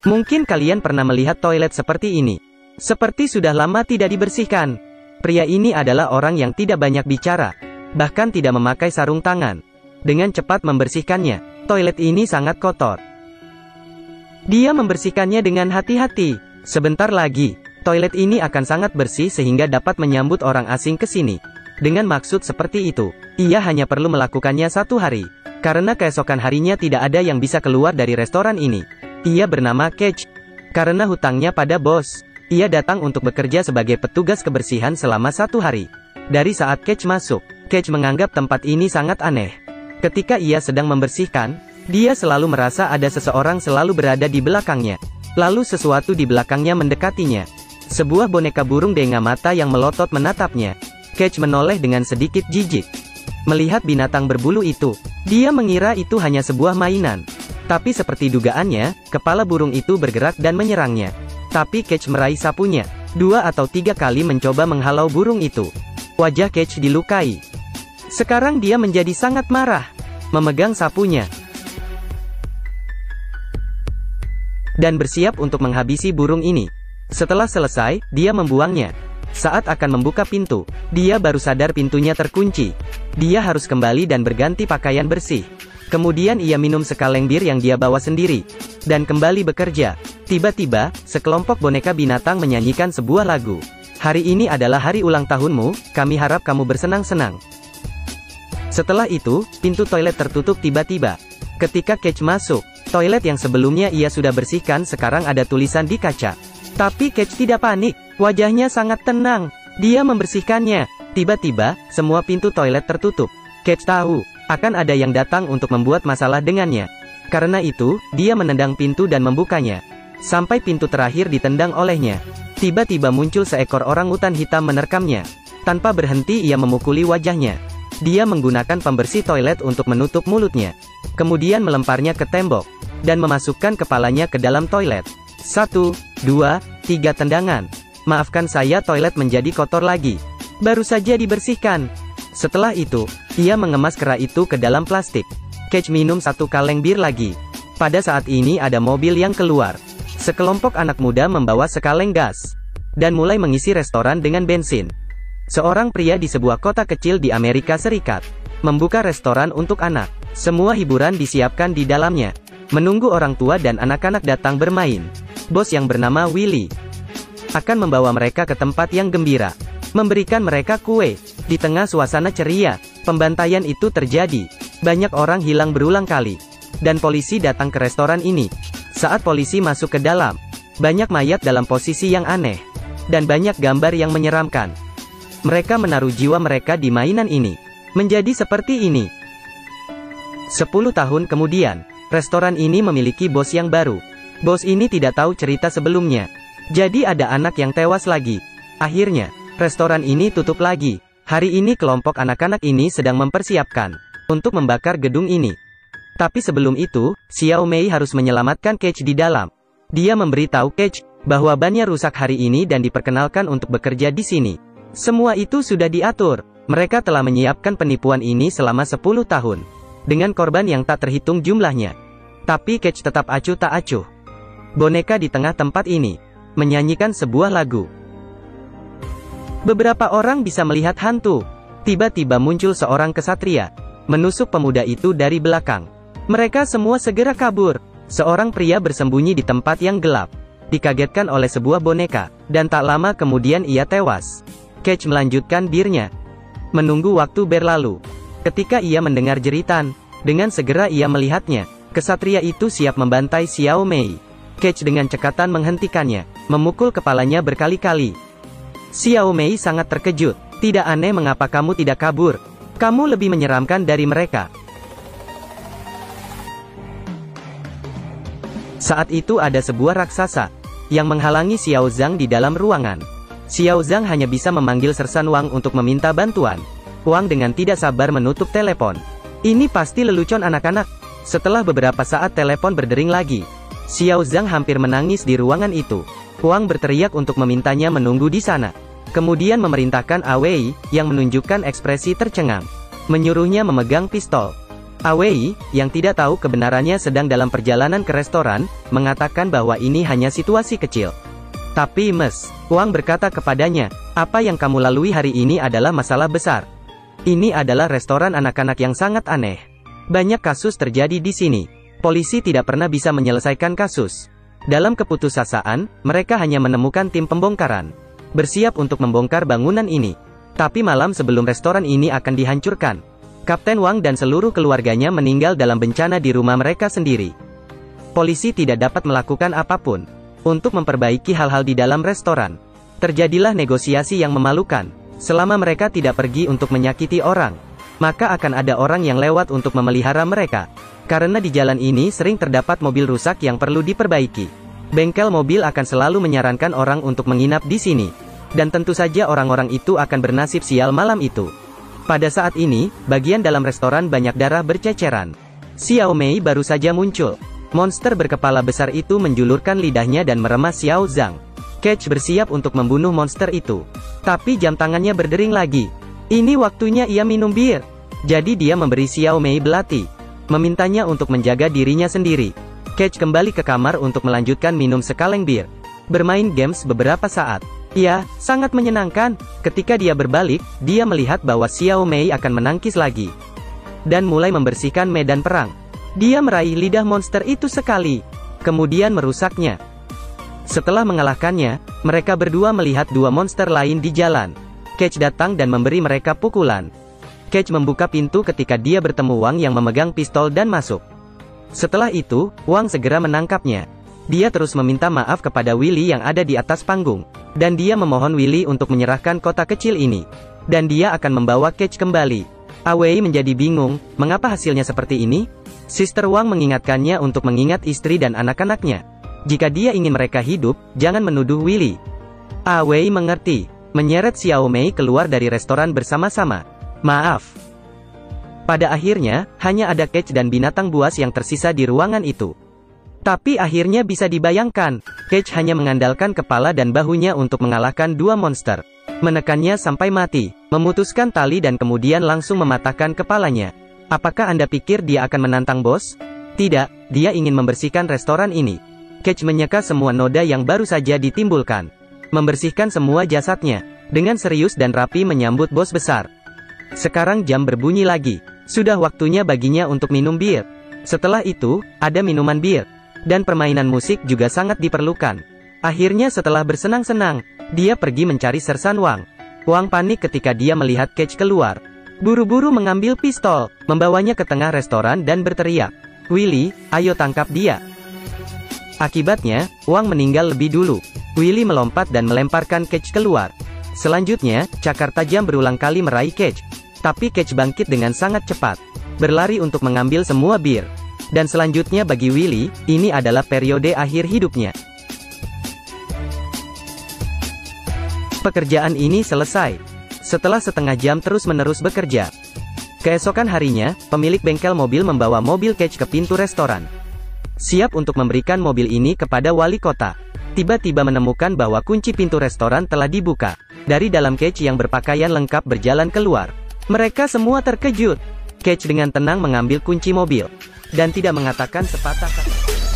Mungkin kalian pernah melihat toilet seperti ini. Seperti sudah lama tidak dibersihkan. Pria ini adalah orang yang tidak banyak bicara, bahkan tidak memakai sarung tangan. Dengan cepat membersihkannya. Toilet ini sangat kotor. Dia membersihkannya dengan hati-hati. Sebentar lagi, toilet ini akan sangat bersih sehingga dapat menyambut orang asing ke sini. Dengan maksud seperti itu, ia hanya perlu melakukannya 1 hari. Karena keesokan harinya tidak ada yang bisa keluar dari restoran ini. Ia bernama Cage. Karena hutangnya pada bos, ia datang untuk bekerja sebagai petugas kebersihan selama 1 hari. Dari saat Cage masuk, Cage menganggap tempat ini sangat aneh. Ketika ia sedang membersihkan, dia selalu merasa ada seseorang selalu berada di belakangnya. Lalu sesuatu di belakangnya mendekatinya. Sebuah boneka burung dengan mata yang melotot menatapnya. Cage menoleh dengan sedikit jijik. Melihat binatang berbulu itu, dia mengira itu hanya sebuah mainan. Tapi seperti dugaannya, kepala burung itu bergerak dan menyerangnya. Tapi Cage meraih sapunya. 2 atau 3 kali mencoba menghalau burung itu. Wajah Cage dilukai. Sekarang dia menjadi sangat marah. Memegang sapunya. Dan bersiap untuk menghabisi burung ini. Setelah selesai, dia membuangnya. Saat akan membuka pintu, dia baru sadar pintunya terkunci. Dia harus kembali dan berganti pakaian bersih. Kemudian ia minum sekaleng bir yang dia bawa sendiri. Dan kembali bekerja. Tiba-tiba, sekelompok boneka binatang menyanyikan sebuah lagu. Hari ini adalah hari ulang tahunmu, kami harap kamu bersenang-senang. Setelah itu, pintu toilet tertutup tiba-tiba. Ketika Cage masuk, toilet yang sebelumnya ia sudah bersihkan sekarang ada tulisan di kaca. Tapi Cage tidak panik. Wajahnya sangat tenang. Dia membersihkannya. Tiba-tiba, semua pintu toilet tertutup. Cage tahu, akan ada yang datang untuk membuat masalah dengannya. Karena itu, dia menendang pintu dan membukanya. Sampai pintu terakhir ditendang olehnya. Tiba-tiba muncul seekor orangutan hitam menerkamnya. Tanpa berhenti ia memukuli wajahnya. Dia menggunakan pembersih toilet untuk menutup mulutnya. Kemudian melemparnya ke tembok. Dan memasukkan kepalanya ke dalam toilet. 1, 2, 3 tendangan. Maafkan saya, toilet menjadi kotor lagi. Baru saja dibersihkan. Setelah itu, ia mengemas kera itu ke dalam plastik. Cage minum 1 kaleng bir lagi. Pada saat ini ada mobil yang keluar. Sekelompok anak muda membawa sekaleng gas. Dan mulai mengisi restoran dengan bensin. Seorang pria di sebuah kota kecil di Amerika Serikat. Membuka restoran untuk anak. Semua hiburan disiapkan di dalamnya. Menunggu orang tua dan anak-anak datang bermain. Bos yang bernama Willy akan membawa mereka ke tempat yang gembira. Memberikan mereka kue. Di tengah suasana ceria, pembantaian itu terjadi. Banyak orang hilang berulang kali. Dan polisi datang ke restoran ini. Saat polisi masuk ke dalam, banyak mayat dalam posisi yang aneh. Dan banyak gambar yang menyeramkan. Mereka menaruh jiwa mereka di mainan ini. Menjadi seperti ini. 10 tahun kemudian, restoran ini memiliki bos yang baru. Bos ini tidak tahu cerita sebelumnya. Jadi ada anak yang tewas lagi. Akhirnya, restoran ini tutup lagi. Hari ini kelompok anak-anak ini sedang mempersiapkan untuk membakar gedung ini. Tapi sebelum itu, Xiao Mei harus menyelamatkan Cage di dalam. Dia memberitahu Cage bahwa bannya rusak hari ini dan diperkenalkan untuk bekerja di sini. Semua itu sudah diatur. Mereka telah menyiapkan penipuan ini selama 10 tahun. Dengan korban yang tak terhitung jumlahnya. Tapi Cage tetap acuh tak acuh. Boneka di tengah tempat ini menyanyikan sebuah lagu. Beberapa orang bisa melihat hantu. Tiba-tiba muncul seorang kesatria. Menusuk pemuda itu dari belakang. Mereka semua segera kabur. Seorang pria bersembunyi di tempat yang gelap. Dikagetkan oleh sebuah boneka. Dan tak lama kemudian ia tewas. Cage melanjutkan birnya. Menunggu waktu berlalu. Ketika ia mendengar jeritan, dengan segera ia melihatnya. Kesatria itu siap membantai Xiao Mei. Cage dengan cekatan menghentikannya. Memukul kepalanya berkali-kali. Xiao Mei sangat terkejut. Tidak aneh mengapa kamu tidak kabur. Kamu lebih menyeramkan dari mereka. Saat itu ada sebuah raksasa yang menghalangi Xiao Zhang di dalam ruangan. Xiao Zhang hanya bisa memanggil Sersan Wang untuk meminta bantuan. Wang dengan tidak sabar menutup telepon. Ini pasti lelucon anak-anak. Setelah beberapa saat telepon berdering lagi. Xiao Zhang hampir menangis di ruangan itu. Wang berteriak untuk memintanya menunggu di sana. Kemudian memerintahkan Awei, yang menunjukkan ekspresi tercengang. Menyuruhnya memegang pistol. Awei, yang tidak tahu kebenarannya sedang dalam perjalanan ke restoran, mengatakan bahwa ini hanya situasi kecil. Tapi Wang berkata kepadanya, apa yang kamu lalui hari ini adalah masalah besar. Ini adalah restoran anak-anak yang sangat aneh. Banyak kasus terjadi di sini. Polisi tidak pernah bisa menyelesaikan kasus. Dalam keputusasaan, mereka hanya menemukan tim pembongkaran. Bersiap untuk membongkar bangunan ini. Tapi malam sebelum restoran ini akan dihancurkan, Kapten Wang dan seluruh keluarganya meninggal dalam bencana di rumah mereka sendiri. Polisi tidak dapat melakukan apapun untuk memperbaiki hal-hal di dalam restoran. Terjadilah negosiasi yang memalukan. Selama mereka tidak pergi untuk menyakiti orang, maka akan ada orang yang lewat untuk memelihara mereka. Karena di jalan ini sering terdapat mobil rusak yang perlu diperbaiki. Bengkel mobil akan selalu menyarankan orang untuk menginap di sini. Dan tentu saja orang-orang itu akan bernasib sial malam itu. Pada saat ini, bagian dalam restoran banyak darah berceceran. Xiao Mei baru saja muncul. Monster berkepala besar itu menjulurkan lidahnya dan meremas Xiao Zhang. Catch bersiap untuk membunuh monster itu. Tapi jam tangannya berdering lagi. Ini waktunya ia minum bir. Jadi dia memberi Xiao Mei belati. Memintanya untuk menjaga dirinya sendiri. Catch kembali ke kamar untuk melanjutkan minum sekaleng bir. Bermain games beberapa saat. Ya, sangat menyenangkan. Ketika dia berbalik, dia melihat bahwa Xiao Mei akan menangkis lagi. Dan mulai membersihkan medan perang. Dia meraih lidah monster itu sekali. Kemudian merusaknya. Setelah mengalahkannya, mereka berdua melihat dua monster lain di jalan. Catch datang dan memberi mereka pukulan. Catch membuka pintu ketika dia bertemu Wang yang memegang pistol dan masuk. Setelah itu, Wang segera menangkapnya. Dia terus meminta maaf kepada Willy yang ada di atas panggung. Dan dia memohon Willy untuk menyerahkan kota kecil ini. Dan dia akan membawa Catch kembali. Awei menjadi bingung, mengapa hasilnya seperti ini? Sister Wang mengingatkannya untuk mengingat istri dan anak-anaknya. Jika dia ingin mereka hidup, jangan menuduh Willy. Awei mengerti, menyeret Xiao Mei keluar dari restoran bersama-sama. Maaf. Pada akhirnya, hanya ada Catch dan binatang buas yang tersisa di ruangan itu. Tapi akhirnya bisa dibayangkan, Catch hanya mengandalkan kepala dan bahunya untuk mengalahkan dua monster. Menekannya sampai mati, memutuskan tali dan kemudian langsung mematahkan kepalanya. Apakah Anda pikir dia akan menantang bos? Tidak, dia ingin membersihkan restoran ini. Catch menyeka semua noda yang baru saja ditimbulkan. Membersihkan semua jasadnya. Dengan serius dan rapi menyambut bos besar. Sekarang jam berbunyi lagi. Sudah waktunya baginya untuk minum bir. Setelah itu, ada minuman bir. Dan permainan musik juga sangat diperlukan. Akhirnya setelah bersenang-senang, dia pergi mencari Sersan Wang. Wang panik ketika dia melihat Catch keluar. Buru-buru mengambil pistol, membawanya ke tengah restoran dan berteriak, "Willy, ayo tangkap dia." Akibatnya, Wang meninggal lebih dulu. Willy melompat dan melemparkan Catch keluar. Selanjutnya, cakar tajam berulang kali meraih Catch. Tapi Catch bangkit dengan sangat cepat. Berlari untuk mengambil semua bir. Dan selanjutnya bagi Willy, ini adalah periode akhir hidupnya. Pekerjaan ini selesai. Setelah setengah jam terus-menerus bekerja. Keesokan harinya, pemilik bengkel mobil membawa mobil Catch ke pintu restoran. Siap untuk memberikan mobil ini kepada wali kota. Tiba-tiba menemukan bahwa kunci pintu restoran telah dibuka. Dari dalam Catch yang berpakaian lengkap berjalan keluar. Mereka semua terkejut. Catch dengan tenang mengambil kunci mobil. Dan tidak mengatakan sepatah kata.